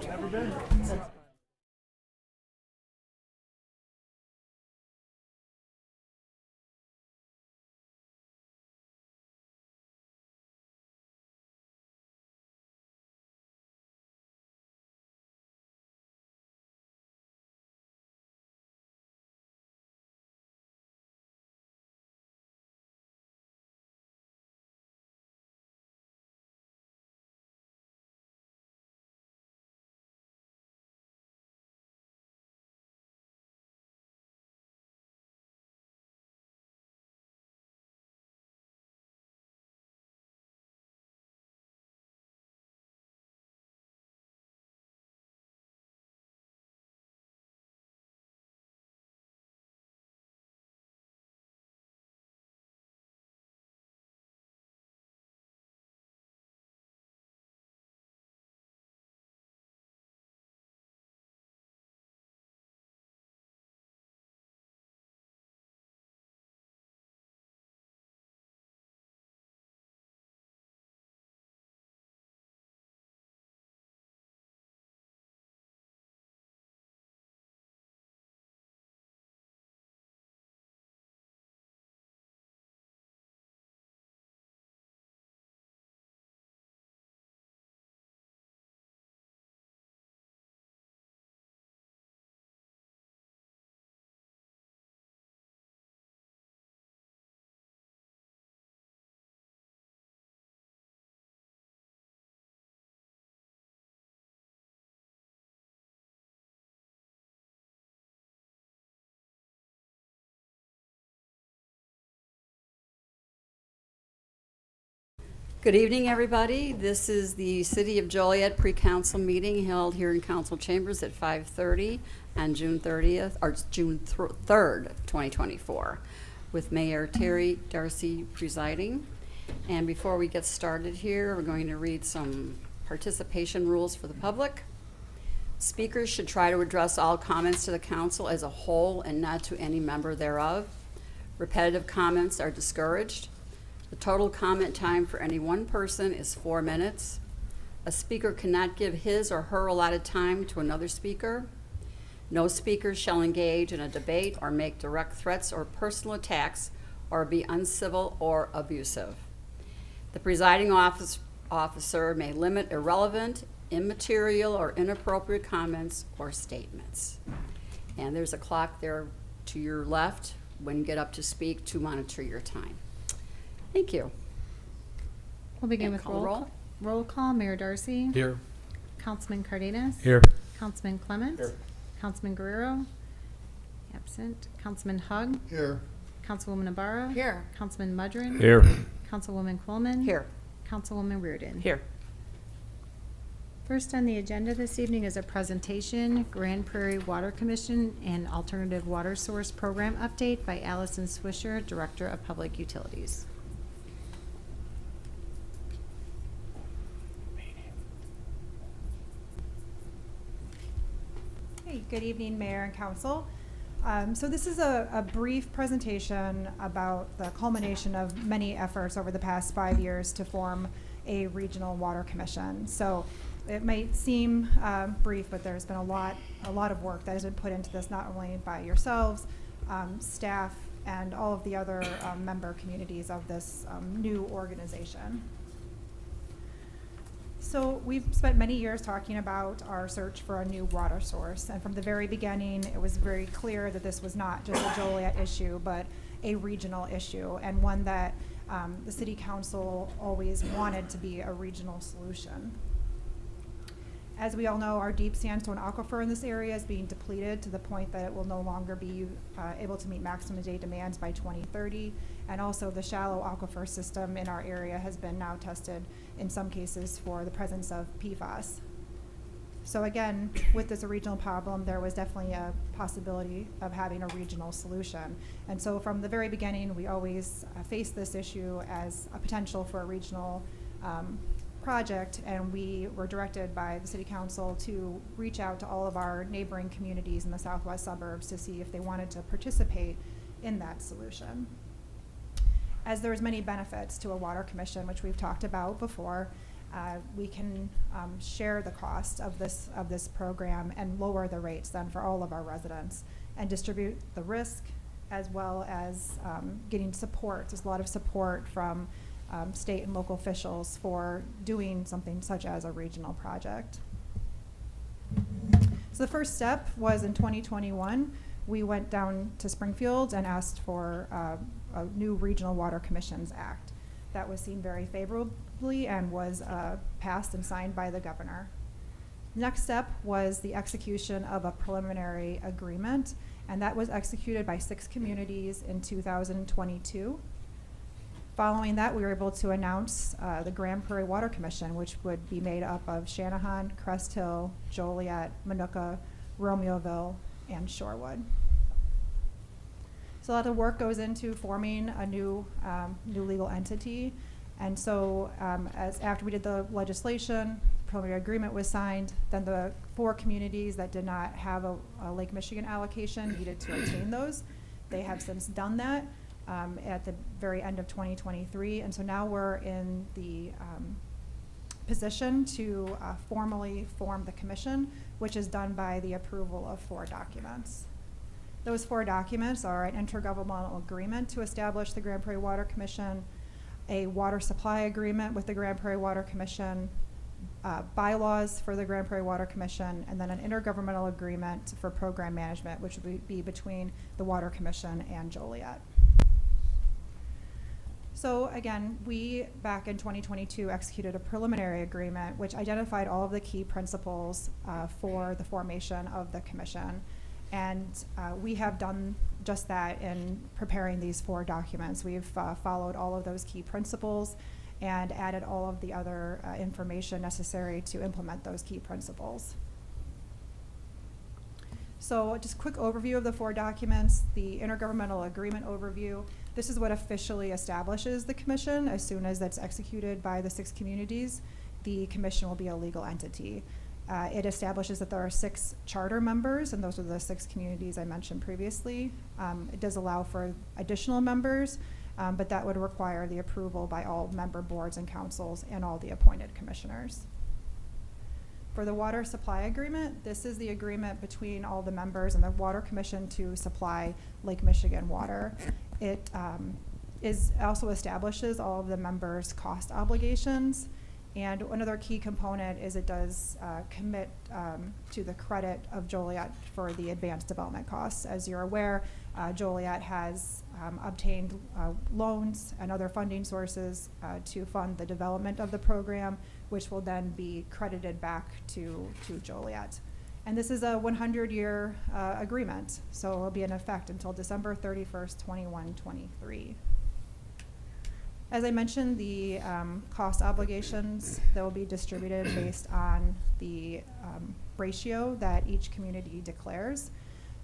Never been. Good evening, everybody. This is the City of Joliet pre-council meeting held here in council chambers at 5:30 on June 3rd, 2024, with Mayor Terry Darcy presiding. And before we get started here, we're going to read some participation rules for the public. Speakers should try to address all comments to the council as a whole and not to any member thereof. Repetitive comments are discouraged. The total comment time for any one person is 4 minutes. A speaker cannot give his or her allotted time to another speaker. No speaker shall engage in a debate or make direct threats or personal attacks or be uncivil or abusive. The presiding officer may limit irrelevant, immaterial, or inappropriate comments or statements. And there's a clock there to your left when you get up to speak to monitor your time. Thank you. We'll begin And with call roll. roll call. Mayor Darcy. Here. Councilman Cardenas. Here. Councilman Clement. Here. Councilman Guerrero. Absent. Councilman Hug. Here. Councilwoman Navarro. Here. Councilman Mudrin. Here. Councilwoman Coleman. Here. Councilwoman Reardon. Here. First on the agenda this evening is a presentation, Grand Prairie Water Commission and Alternative Water Source Program Update by Allison Swisher, Director of Public Utilities. Hey, good evening, Mayor and Council. So this is a brief presentation about the culmination of many efforts over the past 5 years to form a regional water commission. So it might seem brief, but there's been a lot of work that has been put into this, not only by yourselves, staff, and all of the other member communities of this new organization. So we've spent many years talking about our search for a new water source, and from the very beginning it was very clear that this was not just a Joliet issue but a regional issue, and one that the City Council always wanted to be a regional solution. As we all know, our deep sandstone aquifer in this area is being depleted to the point that it will no longer be able to meet maximum day demands by 2030. And also the shallow aquifer system in our area has been now tested in some cases for the presence of PFAS. So again, with this regional problem, there was definitely a possibility of having a regional solution. And so from the very beginning, we always faced this issue as a potential for a regional project, and we were directed by the City Council to reach out to all of our neighboring communities in the southwest suburbs to see if they wanted to participate in that solution. As there's many benefits to a water commission, which we've talked about before, we can share the cost of this program and lower the rates then for all of our residents and distribute the risk, as well as getting support. There's a lot of support from state and local officials for doing something such as a regional project. So the first step was in 2021, we went down to Springfield and asked for a new Regional Water Commissions Act. That was seen very favorably and was passed and signed by the governor. Next step was the execution of a preliminary agreement, and that was executed by 6 communities in 2022. Following that, we were able to announce the Grand Prairie Water Commission, which would be made up of Channahon, Crest Hill, Joliet, Minooka, Romeoville, and Shorewood. So a lot of work goes into forming a new legal entity. And so after we did the legislation, preliminary agreement was signed, then the 4 communities that did not have a Lake Michigan allocation needed to obtain those. They have since done that at the very end of 2023. And so now we're in the position to formally form the commission, which is done by the approval of 4 documents. Those 4 documents are an intergovernmental agreement to establish the Grand Prairie Water Commission, a water supply agreement with the Grand Prairie Water Commission, bylaws for the Grand Prairie Water Commission, and then an intergovernmental agreement for program management, which would be between the Water Commission and Joliet. So again, we, back in 2022, executed a preliminary agreement which identified all of the key principles for the formation of the commission. And we have done just that in preparing these 4 documents. We've followed all of those key principles and added all of the other information necessary to implement those key principles. So just a quick overview of the 4 documents. The intergovernmental agreement overview. This is what officially establishes the commission. As soon as that's executed by the 6 communities, the commission will be a legal entity. It establishes that there are 6 charter members, and those are the 6 communities I mentioned previously. It does allow for additional members, but that would require the approval by all member boards and councils and all the appointed commissioners. For the water supply agreement, this is the agreement between all the members and the Water Commission to supply Lake Michigan water. It also establishes all of the members' cost obligations. And another key component is it does commit to the credit of Joliet for the advanced development costs. As you're aware, Joliet has obtained loans and other funding sources to fund the development of the program, which will then be credited back to Joliet. And this is a 100-year agreement, so it will be in effect until December 31st, 21-23. As I mentioned, the cost obligations, that will be distributed based on the ratio that each community declares.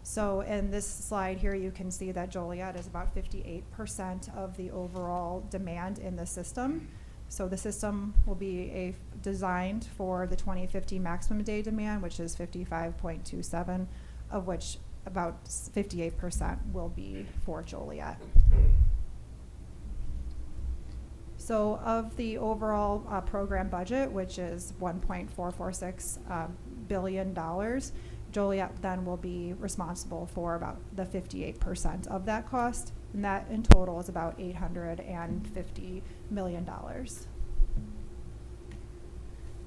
So in this slide here, you can see that Joliet is about 58% of the overall demand in the system. So the system will be designed for the 2050 maximum day demand, which is 55.27, of which about 58% will be for Joliet. So of the overall program budget, which is $1.446 billion, Joliet then will be responsible for about the 58% of that cost, and that in total is about $850 million.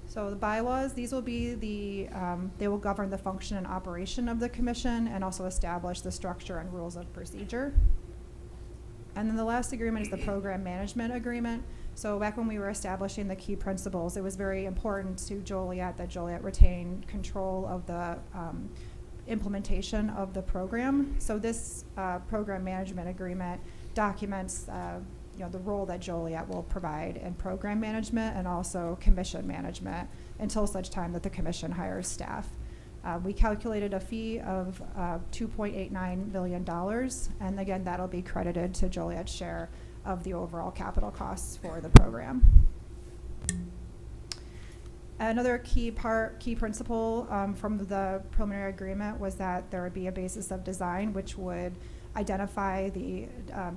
So the bylaws, these will be they will govern the function and operation of the commission and also establish the structure and rules of procedure. And then the last agreement is the program management agreement. So back when we were establishing the key principles, it was very important to Joliet that Joliet retain control of the implementation of the program. So this program management agreement documents the role that Joliet will provide in program management and also commission management until such time that the commission hires staff. We calculated a fee of $2.89 million, and again, that'll be credited to Joliet's share of the overall capital costs for the program. Another key principle from the preliminary agreement was that there would be a basis of design which would identify the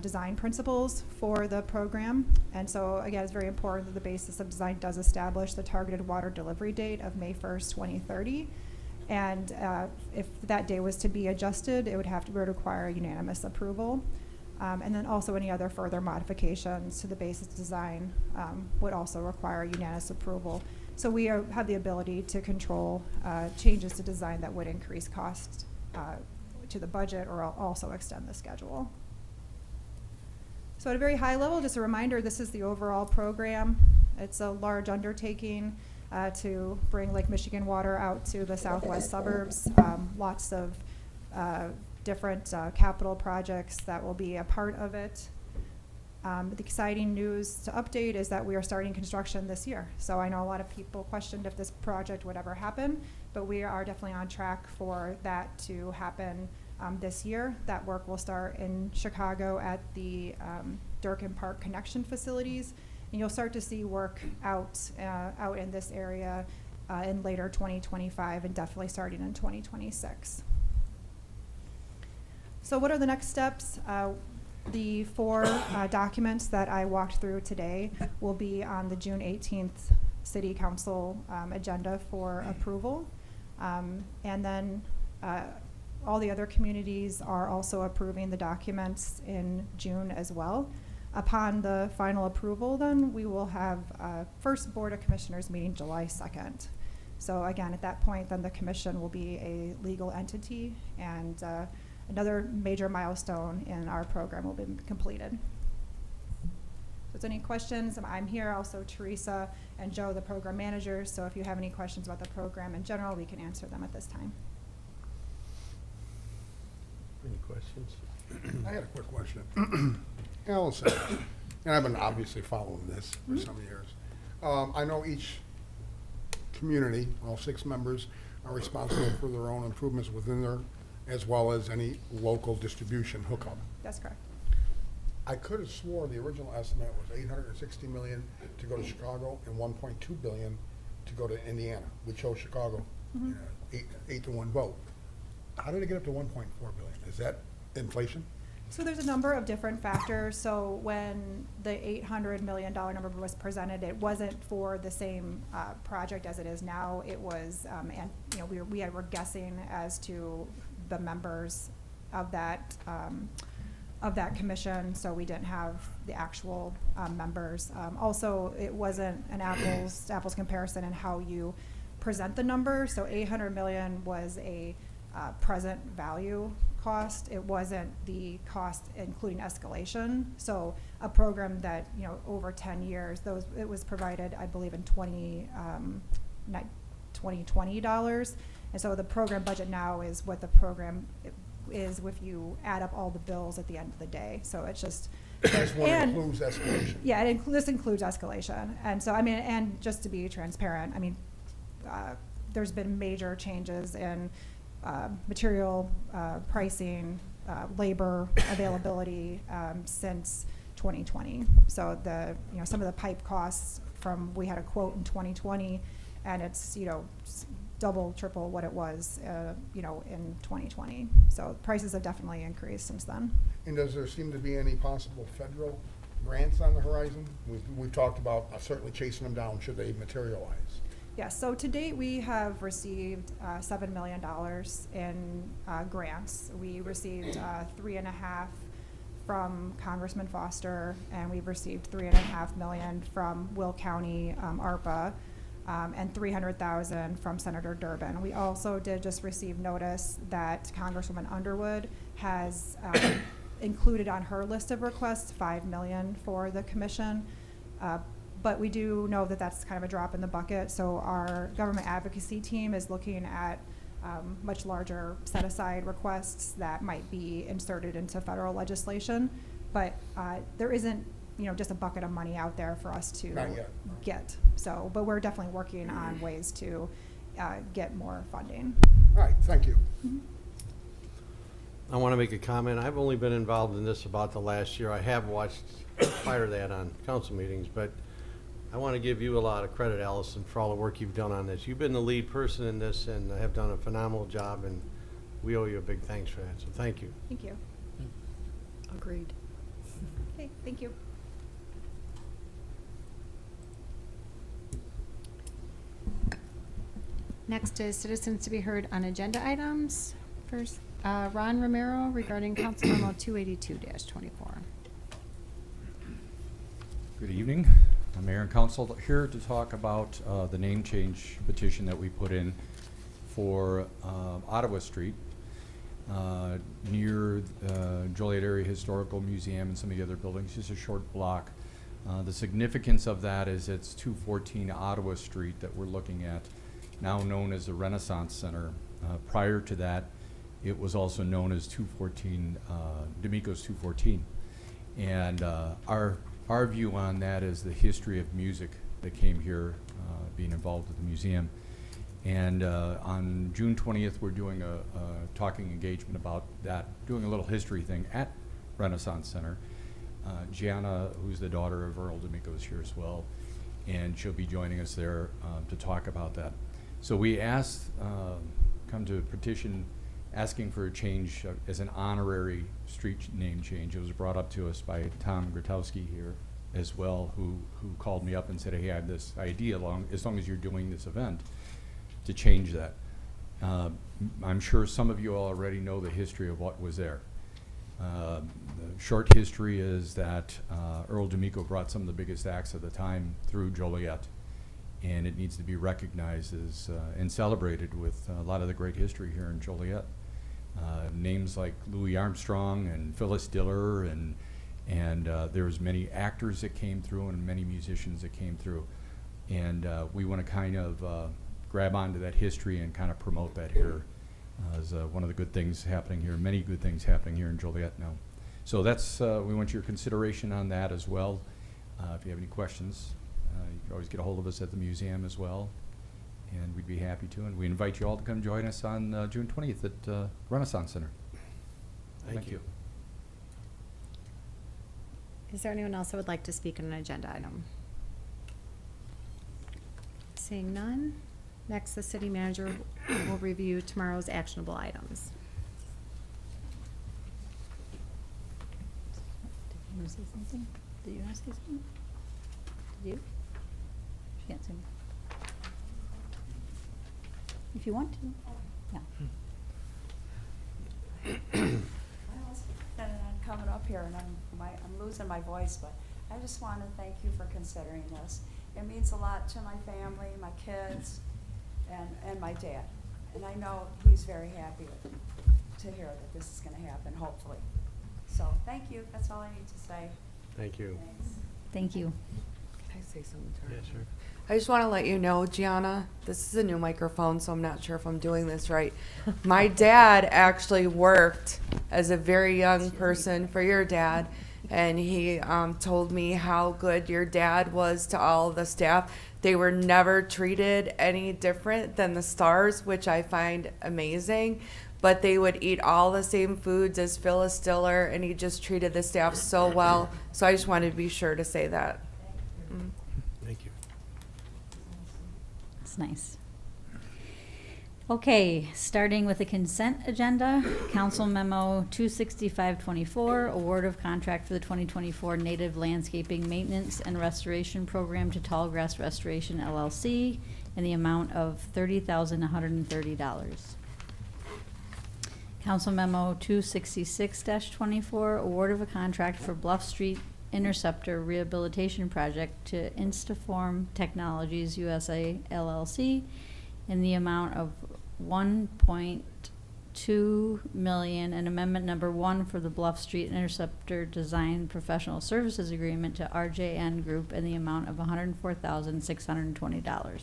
design principles for the program. And so again, it's very important that the basis of design does establish the targeted water delivery date of May 1st, 2030. And if that day was to be adjusted, it would require unanimous approval. And then also any other further modifications to the basis design would also require unanimous approval. So we have the ability to control changes to design that would increase costs to the budget or also extend the schedule. So at a very high level, just a reminder, this is the overall program. It's a large undertaking to bring Lake Michigan water out to the southwest suburbs. Lots of different capital projects that will be a part of it. The exciting news to update is that we are starting construction this year. So I know a lot of people questioned if this project would ever happen, but we are definitely on track for that to happen this year. That work will start in Chicago at the Durkin Park connection facilities, and you'll start to see work out in this area in later 2025 and definitely starting in 2026. So what are the next steps? The 4 documents that I walked through today will be on the June 18th City Council agenda for approval. And then all the other communities are also approving the documents in June as well. Upon the final approval, then we will have first Board of Commissioners meeting July 2nd. So again, at that point, then the commission will be a legal entity, and another major milestone in our program will be completed. So if there's any questions, I'm here, also Teresa and Joe, the program managers, so if you have any questions about the program in general, we can answer them at this time. Any questions? I had a quick question. Allison, and I've been obviously following this for some years. I know each community, all 6 members, are responsible for their own improvements within their, as well as any local distribution hookup. That's correct. I could have swore the original estimate was $860 million to go to Chicago and $1.2 billion to go to Indiana. We chose Chicago, 8-1 vote. How did it get up to 1.4 billion? Is that inflation? So there's a number of different factors. So when the $800 million number was presented, it wasn't for the same project as it is now. It was, and you know, we're guessing as to the members of that commission. So we didn't have the actual members. Also, it wasn't an apples to apples comparison in how you present the number. So 800 million was a present value cost. It wasn't the cost including escalation. So a program that, you know, over 10 years, it was provided, I believe, in 2020 dollars. And so the program budget now is what the program is if you add up all the bills at the end of the day. So it's just, This one includes escalation. yeah, this includes escalation. And so, I mean, and just to be transparent, I mean, there's been major changes in material pricing, labor availability since 2020. So some of the pipe costs we had a quote in 2020, and it's, double, triple what it was, in 2020. So prices have definitely increased since then. And does there seem to be any possible federal grants on the horizon? We've talked about certainly chasing them down should they materialize. Yes, so to date, we have received $7 million in grants. We received $3.5 from Congressman Foster, and we've received $3.5 million from Will County ARPA, and $300,000 from Senator Durbin. We also did just receive notice that Congresswoman Underwood has included on her list of requests $5 million for the commission. But we do know that that's kind of a drop in the bucket. So our government advocacy team is looking at much larger set-aside requests that might be inserted into federal legislation. But there isn't, just a bucket of money out there for us to get. So, but we're definitely working on ways to get more funding. All right, thank you. Mm-hmm. I want to make a comment. I've only been involved in this about the last year. I have watched prior to that on council meetings, but I want to give you a lot of credit, Allison, for all the work you've done on this. You've been the lead person in this and have done a phenomenal job, and we owe you a big thanks for that, so thank you. Thank you. Agreed. Okay, thank you. Next is citizens to be heard on agenda items. First, Ron Romero regarding Council Memo 282-24. Good evening. I'm Mayor and Council here to talk about the name change petition that we put in for Ottawa Street near Joliet Area Historical Museum and some of the other buildings, just a short block. The significance of that is it's 214 Ottawa Street that we're looking at, now known as the Renaissance Center. Prior to that, it was also known as 214, D'Amico's 214. And our view on that is the history of music that came here, being involved with the museum. And on June 20th, we're doing a talking engagement about that, doing a little history thing at Renaissance Center. Gianna, who's the daughter of Earl D'Amico, is here as well, and she'll be joining us there to talk about that. So we asked, come to a petition asking for a change as an honorary street name change. It was brought up to us by Tom Grotowski here as well, who called me up and said, hey, I have this idea, as long as you're doing this event, to change that. I'm sure some of you already know the history of what was there. The short history is that Earl D'Amico brought some of the biggest acts of the time through Joliet, and it needs to be recognized as and celebrated with a lot of the great history here in Joliet. Names like Louis Armstrong and Phyllis Diller, and there was many actors that came through and many musicians that came through, and we want to kind of grab onto that history and kind of promote that here as one of the good things happening here, many good things happening here in Joliet now. So that's, we want your consideration on that as well. If you have any questions, you can always get a hold of us at the museum as well, and we'd be happy to. And we invite you all to come join us on June 20th at Renaissance Center. Thank you. Is there anyone else that would like to speak on an agenda item? Seeing none, next the city manager will review tomorrow's actionable items. Did you want to say something? Did you want to say something? Did you? She can't say. If you want to. Yeah. I was planning on coming up here, and I'm losing my voice, but I just want to thank you for considering this. It means a lot to my family, my kids, and my dad. And I know he's very happy to hear that this is going to happen, hopefully. So thank you. That's all I need to say. Thank you. Thanks. Thank you. Can I say something to her? Yeah, sure. I just want to let you know, Gianna, this is a new microphone, so I'm not sure if I'm doing this right. My dad actually worked as a very young person for your dad, and he told me how good your dad was to all the staff. They were never treated any different than the stars, which I find amazing. But they would eat all the same foods as Phyllis Diller, and he just treated the staff so well. So I just wanted to be sure to say that. Mm. Thank you. It's nice. Okay, starting with the consent agenda, Council Memo 26524, award of contract for the 2024 Native Landscaping Maintenance and Restoration Program to Tallgrass Restoration LLC in the amount of $30,130. Council Memo 266-24, award of a contract for Bluff Street Interceptor Rehabilitation Project to Instaform Technologies USA LLC in the amount of $1.2 million, and amendment number 1 for the Bluff Street Interceptor Design Professional Services Agreement to RJN Group in the amount of $104,620.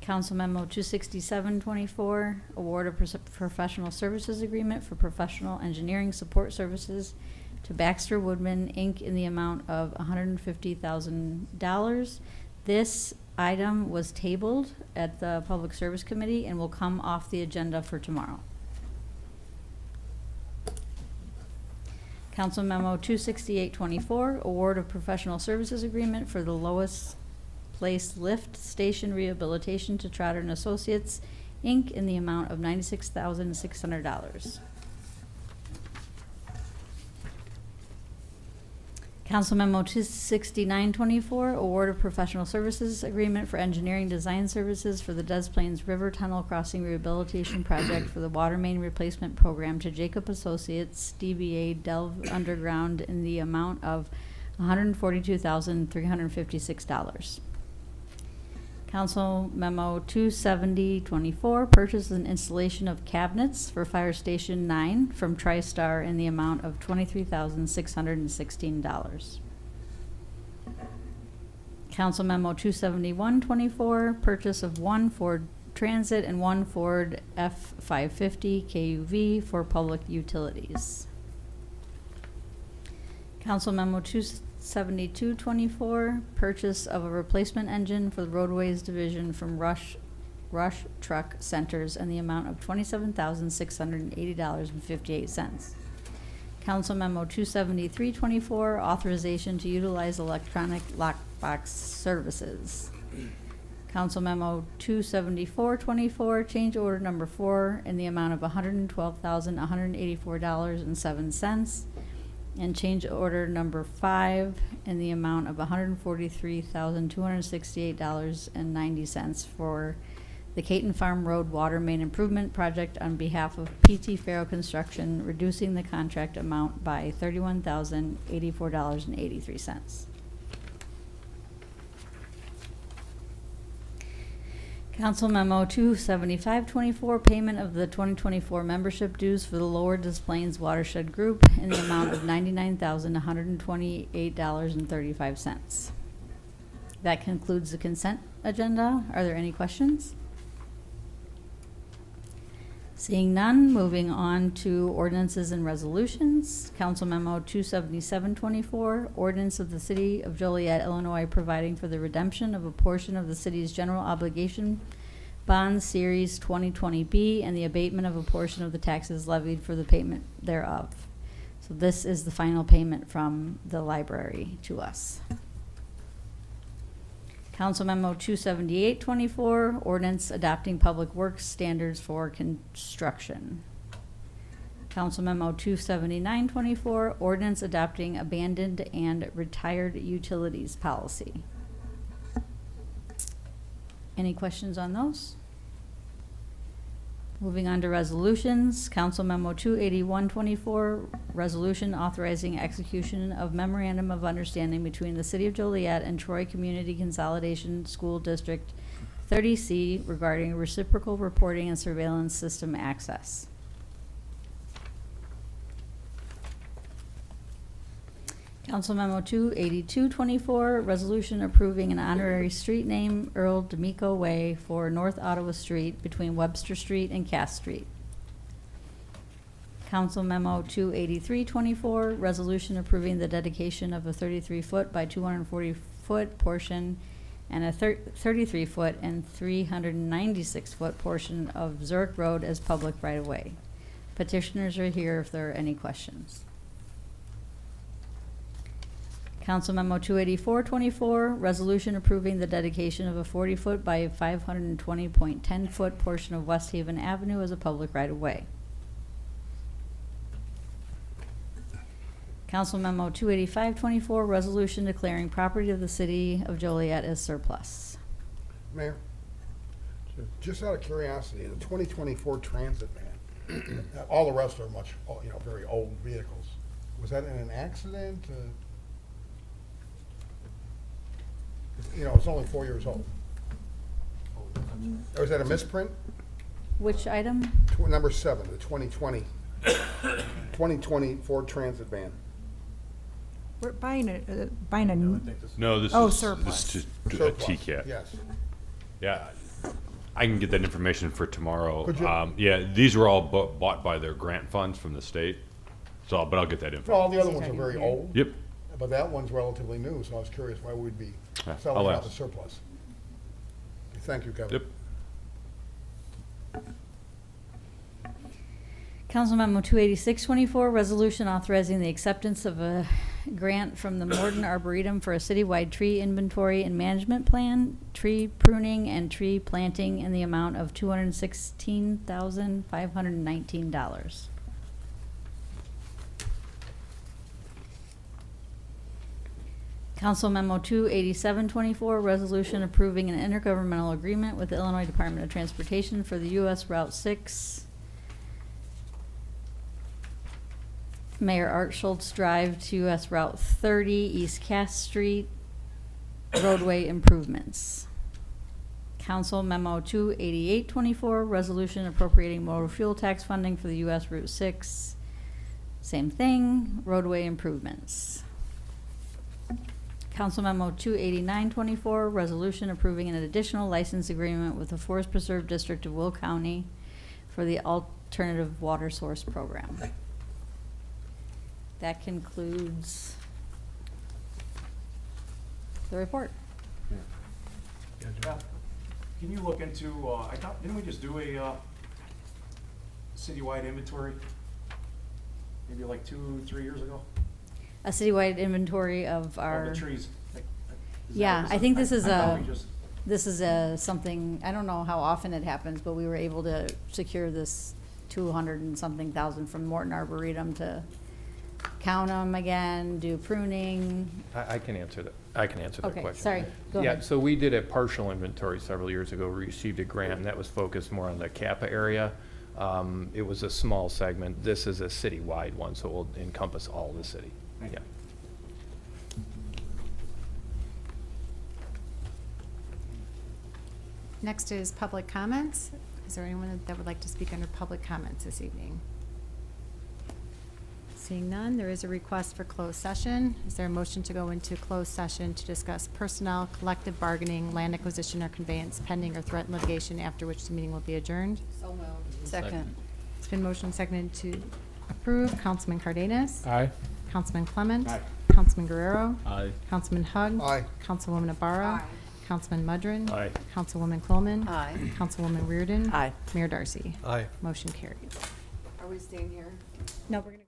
Council Memo 26724, award of professional services agreement for professional engineering support services to Baxter Woodman, Inc. in the amount of $150,000. This item was tabled at the Public Service Committee and will come off the agenda for tomorrow. Council Memo 26824, award of professional services agreement for the Lois Place Lift Station Rehabilitation to Trotter and Associates, Inc. in the amount of $96,600. Council Memo 26924, award of professional services agreement for engineering design services for the Des Plaines River Tunnel Crossing Rehabilitation Project for the water main replacement program to Jacob Associates, DBA Delve Underground, in the amount of $142,356. Council Memo 27024, purchase and installation of cabinets for Fire Station 9 from TriStar in the amount of $23,616. Council Memo 27124, purchase of one Ford Transit and one Ford F550 KUV for public utilities. Council Memo 27224, purchase of a replacement engine for the roadways division from Rush Truck Centers in the amount of $27,680.58. Council Memo 27324, authorization to utilize electronic lockbox services. Council Memo 27424, change order number 4 in the amount of $112,184.07. And change order number 5 in the amount of $143,268.90 for the Caton Farm Road Water Main Improvement Project on behalf of PT Farrow Construction, reducing the contract amount by $31,084.83. Council Memo 27524, payment of the 2024 membership dues for the Lower Des Plaines Watershed Group in the amount of $99,128.35. That concludes the consent agenda. Are there any questions? Seeing none, moving on to ordinances and resolutions. Council Memo 27724, ordinance of the City of Joliet, Illinois, providing for the redemption of a portion of the city's general obligation bond series 2020B and the abatement of a portion of the taxes levied for the payment thereof. So this is the final payment from the library to us. Council Memo 27824, ordinance adopting public works standards for construction. Council Memo 27924, ordinance adopting abandoned and retired utilities policy. Any questions on those? Moving on to resolutions, Council Memo 28124, resolution authorizing execution of memorandum of understanding between the City of Joliet and Troy Community Consolidation School District 30C regarding reciprocal reporting and surveillance system access. Council Memo 28224, resolution approving an honorary street name, Earl D'Amico Way, for North Ottawa Street between Webster Street and Cass Street. Council Memo 28324, resolution approving the dedication of a 33-foot by 240-foot portion and a 33-foot and 396-foot portion of Zurich Road as public right-of-way. Petitioners are here if there are any questions. Council Memo 28424, resolution approving the dedication of a 40-foot by 520.10-foot portion of West Haven Avenue as a public right-of-way. Council Memo 28524, resolution declaring property of the City of Joliet as surplus. Mayor, just out of curiosity, the 2024 Transit van, all the rest are much, very old vehicles. Was that in an accident? It's only 4 years old. Or is that a misprint? Which item? Number 7, the 2020 Ford Transit van. We're buying a new. No, this Oh, is surplus. this is to Surplus, TCAT. Yes. Yeah, I can get that information for tomorrow. Could you- Yeah, these were all bought by their grant funds from the state. So, but I'll get that info. Well, all the other ones are very old. Yep. But that one's relatively new, so I was curious why we'd be Yeah, selling I'll out the ask. surplus. Thank you, Kevin. Yep. Council Memo 28624, resolution authorizing the acceptance of a grant from the Morton Arboretum for a citywide tree inventory and management plan, tree pruning, and tree planting in the amount of $216,519. Council Memo 28724, resolution approving an intergovernmental agreement with the Illinois Department of Transportation for the U.S. Route 6 Mayor Art Schultz Drive to U.S. Route 30 East Cass Street roadway improvements. Council Memo 28824, resolution appropriating motor fuel tax funding for the U.S. Route 6. Same thing, roadway improvements. Council Memo 28924, resolution approving an additional license agreement with the Forest Preserve District of Will County for the Alternative Water Source Program. That concludes the report. Yeah. Can you look into, I thought, didn't we just do a citywide inventory? Maybe like 2-3 years ago? A citywide inventory of Of our. the trees. Like, is that Yeah, what I think this is I thought a, we just- this is a something, I don't know how often it happens, but we were able to secure this 200 and something thousand from Morton Arboretum to count them again, do pruning. I can answer that. I can answer that Okay, question. sorry, go Yeah, ahead. so we did a partial inventory several years ago. We received a grant, and that was focused more on the Kappa area. It was a small segment. This is a citywide one, so it will encompass all the city. Thank you. Yeah. Next is public comments. Is there anyone that would like to speak under public comments this evening? Seeing none, there is a request for closed session. Is there a motion to go into closed session to discuss personnel, collective bargaining, land acquisition or conveyance pending or threatened litigation, after which the meeting will be adjourned? So moved. Second. It's been motioned and seconded to approve. Councilman Cardenas? Aye. Councilman Clement? Aye. Councilman Guerrero? Aye. Councilman Hug? Aye. Councilwoman Ibarra? Aye. Councilman Mudrin? Aye. Councilwoman Coleman? Aye. Councilwoman Reardon? Aye. Mayor Darcy? Aye. Motion carries. Are we staying here? No, we're gonna.